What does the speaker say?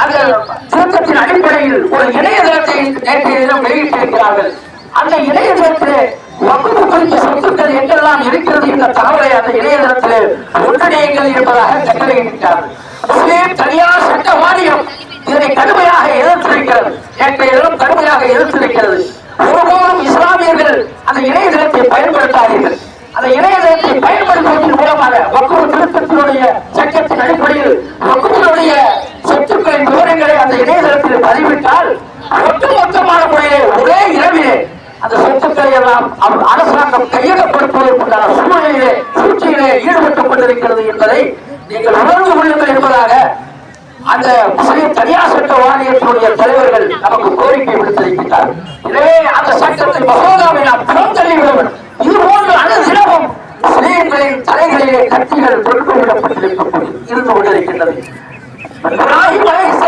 அந்த திருத்தத்தின் அடிப்படையில் ஒரு இணையதளத்தை நேற்றைய தினம் வெளியிட்டிருக்கிறார்கள். அந்த இணையதளத்திலே வகுப்பு குறித்த சொத்துக்கள் எங்கெல்லாம் இருக்கிறது என்ற தகவலை அந்த இணையதளத்தில் ஒன்றிணையுங்கள் என்பதாக கட்டளையிட்டார்கள். முஸ்லிம் தனியார் சட்ட வாரியம் இதனை கடுமையாக எதிர்த்திருக்கிறது. நேற்றைய தினம் கடுமையாக எதிர்த்திருக்கிறது. ஒருபோதும் இஸ்லாமியர்கள் அந்த இணையதளத்தை பயன்படுத்தாதீர்கள். அந்த இணையதளத்தை பயன்படுத்துவதன் மூலமாக வக்குஃப் திருத்தத்தினுடைய சட்டத்தின் அடிப்படையில் வக்குஃபினுடைய சொத்துக்களின் விவரங்களை அந்த இணையதளத்தில் பதிவிட்டால் ஒட்டுமொத்தமான முறையிலே ஒரே இரவிலே அந்த சொத்துக்களை எல்லாம் அரசாங்கம் கையகப்படுத்துவதற்குண்டான சூழ்நிலையிலே சூழ்ச்சியிலே ஈடுபட்டுக் கொண்டிருக்கிறது என்பதை நீங்கள் உணர்ந்து கொள்ளுங்கள் என்பதாக அந்த முஸ்லிம் தனியார் சட்ட வாரியத்தினுடைய தலைவர்கள் நமக்கு கோரிக்கை விடுத்திருக்கிறார்கள். எனவே அந்த சட்டத்தை மசோதாவை நாம் புறம் தள்ளிவிட வேண்டும். இதுபோன்று அனுதினமும் முஸ்லிம்களின் தலைகளிலே கத்திகள் தொடுத்துவிடப்பட்டிருந்து கொண்டிருக்கின்றது. இப்ராஹிம்